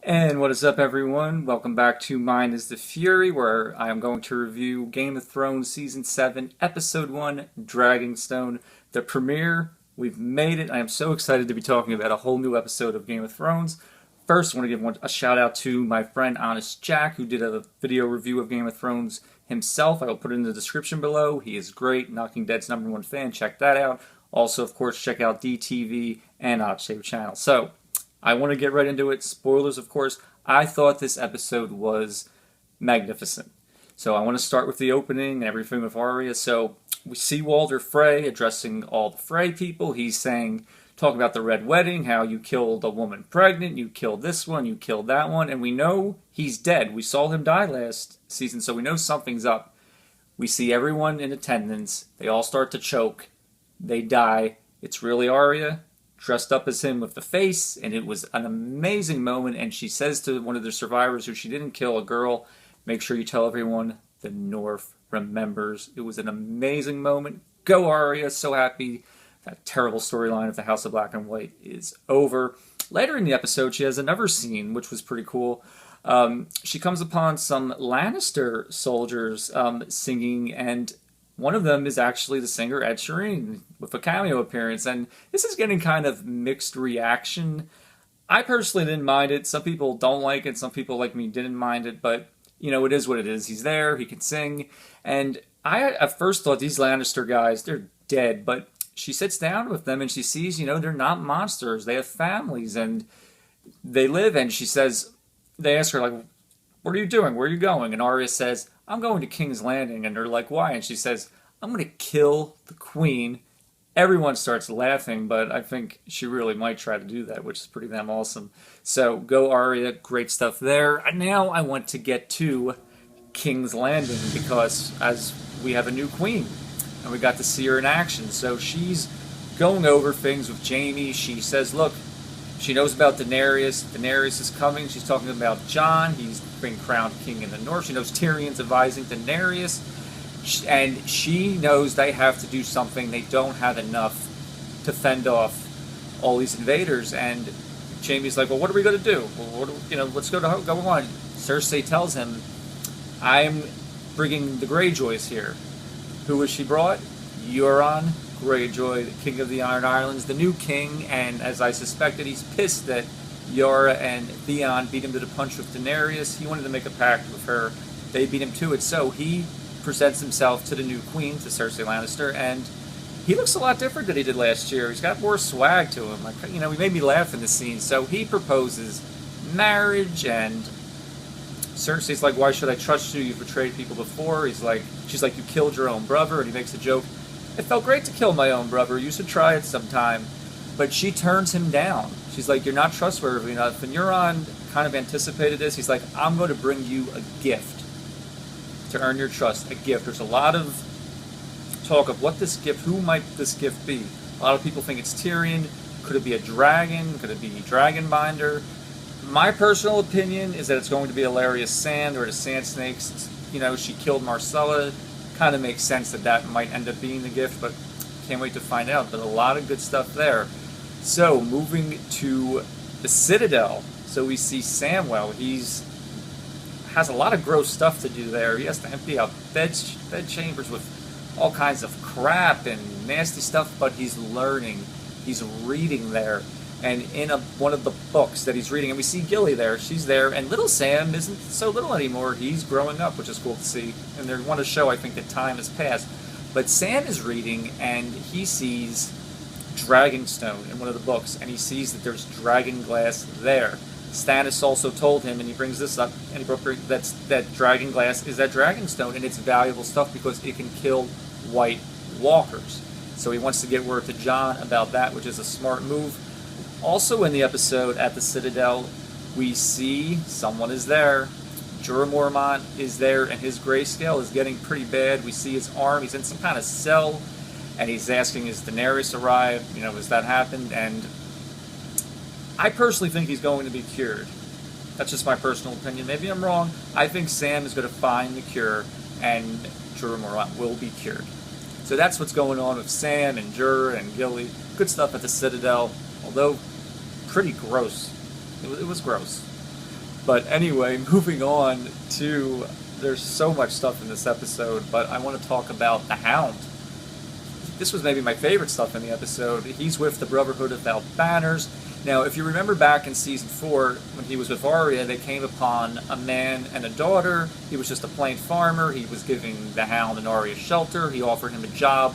And what is up, everyone? Welcome back to Mine is the Fury, where I am going to review Game of Thrones Season 7, Episode 1, DragonStone, the premiere. We've made it. I am so excited to be talking about a whole new episode of Game of Thrones. First, I want to give a shout out to my friend Honest Jack, who did a video review of Game of Thrones himself. I will put it in the description below. He is great. Knocking Dead's #1 fan. Check that out. Also, of course, check out DTV and Oddshave channel. So, I want to get right into it. Spoilers, of course. I thought this episode was magnificent. So I want to start with the opening and everything with Arya. So we see Walder Frey addressing all the Frey people. He's saying, talk about the Red Wedding, how you killed a woman pregnant, you killed this one, you killed that one, and we know he's dead. We saw him die last season, so we know something's up. We see everyone in attendance. They all start to choke. They die. It's really Arya, dressed up as him with the face, and it was an amazing moment. And she says to one of the survivors who she didn't kill, a girl, make sure you tell everyone the North remembers. It was an amazing moment. Go Arya, so happy. That terrible storyline of the House of Black and White is over. Later in the episode, she has another scene, which was pretty cool. She comes upon some Lannister soldiers singing, and one of them is actually the singer Ed Sheeran with a cameo appearance, and this is getting kind of mixed reaction. I personally didn't mind it. Some people don't like it. Some people like me didn't mind it, but it is what it is. He's there. He can sing. And I at first thought these Lannister guys, they're dead, but she sits down with them and she sees, they're not monsters. They have families and they live. And she says, they ask her, like, what are you doing? Where are you going? And Arya says, I'm going to King's Landing. And they're like, why? And she says, I'm going to kill the queen. Everyone starts laughing, but I think she really might try to do that, which is pretty damn awesome. So go Arya, great stuff there. And now I want to get to King's Landing because as we have a new queen and we got to see her in action. So she's going over things with Jaime. She says, look, she knows about Daenerys. Daenerys is coming. She's talking about Jon. He's been crowned king in the north. She knows Tyrion's advising Daenerys. And she knows they have to do something. They don't have enough to fend off all these invaders. And Jaime's like, well, what are we going to do? Well, let's go on. Cersei tells him, I'm bringing the Greyjoys here. Who was she brought? Euron Greyjoy, the king of the Iron Islands, the new king, and as I suspected, he's pissed that Yara and Theon beat him to the punch with Daenerys. He wanted to make a pact with her. They beat him to it, so he presents himself to the new queen, to Cersei Lannister, and he looks a lot different than he did last year. He's got more swag to him. He made me laugh in the scene. So he proposes marriage, and Cersei's like, why should I trust you? You've betrayed people before. She's like, you killed your own brother, and he makes a joke. It felt great to kill my own brother. You should try it sometime. But she turns him down. She's like, you're not trustworthy enough. And Euron kind of anticipated this. He's like, I'm going to bring you a gift to earn your trust. A gift. There's a lot of talk of who might this gift be? A lot of people think it's Tyrion. Could it be a dragon? Could it be Dragonbinder? My personal opinion is that it's going to be Illyria Sand or the Sand Snakes. She killed Marcella. Kind of makes sense that might end up being the gift, but can't wait to find out. But a lot of good stuff there. So, moving to the Citadel. So we see Samwell. Has a lot of gross stuff to do there. He has to empty out bed chambers with all kinds of crap and nasty stuff, but he's learning. He's reading there. And in one of the books that he's reading, and we see Gilly there, she's there, and little Sam isn't so little anymore. He's growing up, which is cool to see. And they want to show, I think, that time has passed. But Sam is reading, and he sees Dragonstone in one of the books, and he sees that there's dragon glass there. Stannis also told him, and he brings this up, and he brought that dragon glass is that Dragonstone, and it's valuable stuff because it can kill White Walkers. So he wants to get word to Jon about that, which is a smart move. Also in the episode at the Citadel, we see someone is there. Jorah Mormont is there, and his grayscale is getting pretty bad. We see his arm. He's in some kind of cell, and he's asking, has Daenerys arrived? Has that happened? And I personally think he's going to be cured. That's just my personal opinion. Maybe I'm wrong. I think Sam is going to find the cure, and Jorah Mormont will be cured. So that's what's going on with Sam and Jorah and Gilly. Good stuff at the Citadel, although pretty gross. It was gross. But anyway, moving on to, there's so much stuff in this episode, but I want to talk about the Hound. This was maybe my favorite stuff in the episode. He's with the Brotherhood Without Banners. Now, if you remember back in Season 4, when he was with Arya, they came upon a man and a daughter. He was just a plain farmer. He was giving the Hound and Arya shelter. He offered him a job.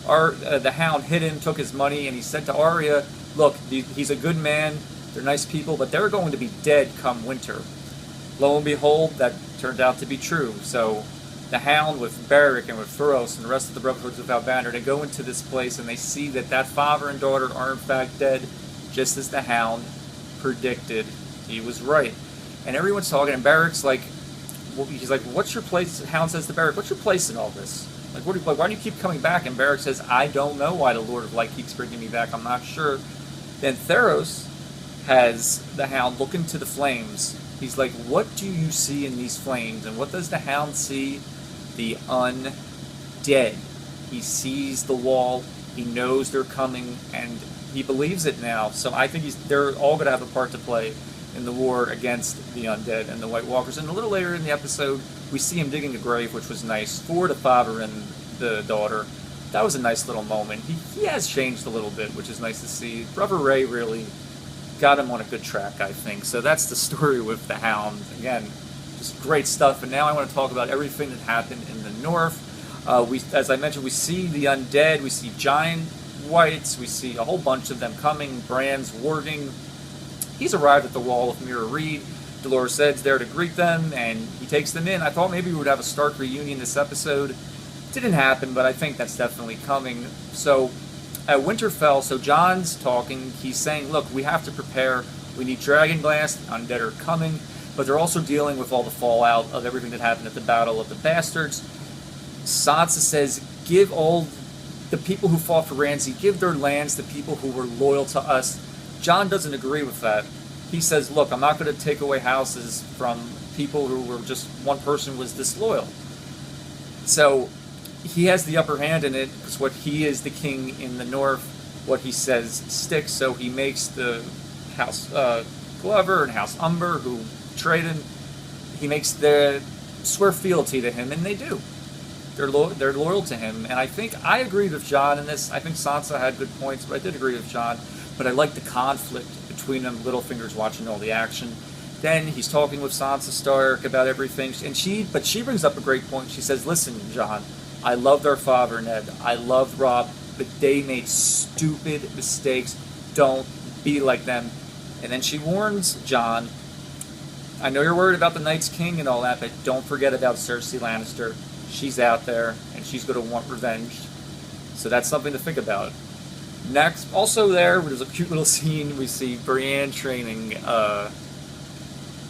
The Hound hit him, took his money, and he said to Arya, look, he's a good man, they're nice people, but they're going to be dead come winter. Lo and behold, that turned out to be true. So the Hound with Beric and with Thoros and the rest of the Brotherhoods Without Banner, they go into this place and they see that father and daughter are in fact dead, just as the Hound predicted. He was right. And everyone's talking, and Beric's like, he's like, what's your place? The Hound says to Beric, what's your place in all this? Like, why do you keep coming back? And Beric says, I don't know why the Lord of Light keeps bringing me back. I'm not sure. Then Theros has the Hound look into the flames. He's like, what do you see in these flames? And what does the Hound see? The undead. He sees the wall. He knows they're coming, and he believes it now. So I think they're all going to have a part to play in the war against the undead and the White Walkers. And a little later in the episode, we see him digging a grave, which was nice, for the father and the daughter. That was a nice little moment. He has changed a little bit, which is nice to see. Brother Ray really got him on a good track, I think. So that's the story with the Hound. Again, just great stuff. And now I want to talk about everything that happened in the north. As I mentioned, we see the undead, we see giant whites, we see a whole bunch of them coming. Bran's warging. He's arrived at the wall of Mira Reed. Dolores Ed's there to greet them, and he takes them in. I thought maybe we would have a Stark reunion this episode. Didn't happen, but I think that's definitely coming. So, at Winterfell, so Jon's talking. He's saying, look, we have to prepare. We need Dragonglass. The undead are coming. But they're also dealing with all the fallout of everything that happened at the Battle of the Bastards. Sansa says, give all the people who fought for Ramsay, give their lands to people who were loyal to us. Jon doesn't agree with that. He says, look, I'm not going to take away houses from people who were just, one person was disloyal. So he has the upper hand in it, because what he is the king in the north, what he says sticks. So he makes the House Glover and House Umber, who betrayed him, he makes them swear fealty to him, and they do. They're loyal to him, and I agreed with Jon in this. I think Sansa had good points, but I did agree with Jon. But I like the conflict between them. Littlefinger's watching all the action. Then he's talking with Sansa Stark about everything, and she brings up a great point. She says, listen, Jon, I loved our father, Ned. I loved Robb, but they made stupid mistakes. Don't be like them. And then she warns Jon, I know you're worried about the Night's King and all that, but don't forget about Cersei Lannister. She's out there, and she's going to want revenge. So that's something to think about. Next, also there's a cute little scene. We see Brienne training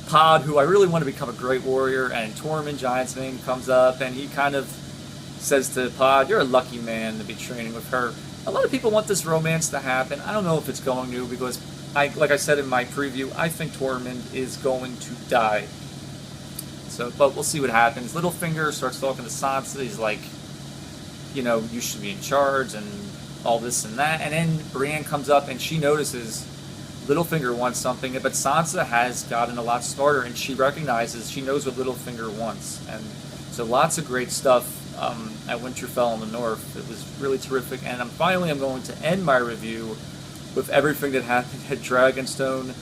Pod, who I really want to become a great warrior, and Tormund Giantsbane comes up, and he kind of says to Pod, you're a lucky man to be training with her. A lot of people want this romance to happen. I don't know if it's going to, because, like I said in my preview, I think Tormund is going to die. So, but we'll see what happens. Littlefinger starts talking to Sansa. He's like, you know, you should be in charge, and all this and that. And then Brienne comes up, and she notices Littlefinger wants something, but Sansa has gotten a lot smarter, and she knows what Littlefinger wants. And so lots of great stuff at Winterfell in the north. It was really terrific. And finally I'm going to end my review with everything that happened at Dragonstone.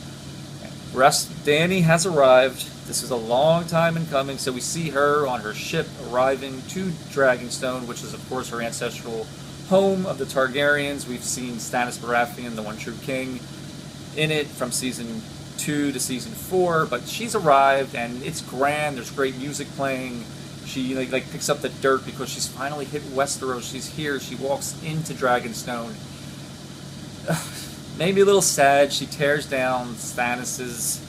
Dany has arrived. This is a long time in coming. So we see her on her ship arriving to Dragonstone, which is of course her ancestral home of the Targaryens. We've seen Stannis Baratheon, the one true king, in it from season 2 to season 4, but she's arrived and it's grand. There's great music playing. She like picks up the dirt because she's finally hit Westeros. She's here. She walks into Dragonstone. Made me a little sad. She tears down Stannis's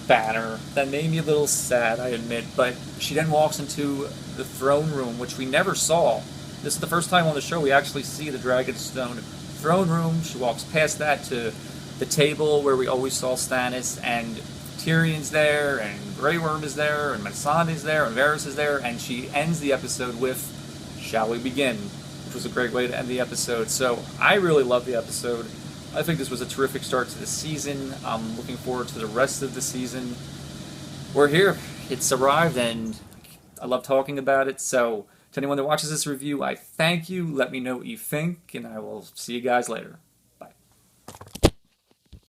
banner. That made me a little sad, I admit. But she then walks into the throne room, which we never saw. This is the first time on the show we actually see the Dragonstone throne room. She walks past that to the table where we always saw Stannis, and Tyrion's there, and Grey Worm is there, and Melisandre is there, and Varys is there, and she ends the episode with, "Shall we begin?" which was a great way to end the episode. So I really love the episode. I think this was a terrific start to the season. I'm looking forward to the rest of the season. We're here. It's arrived, and I love talking about it. So, to anyone that watches this review, I thank you. Let me know what you think, and I will see you guys later.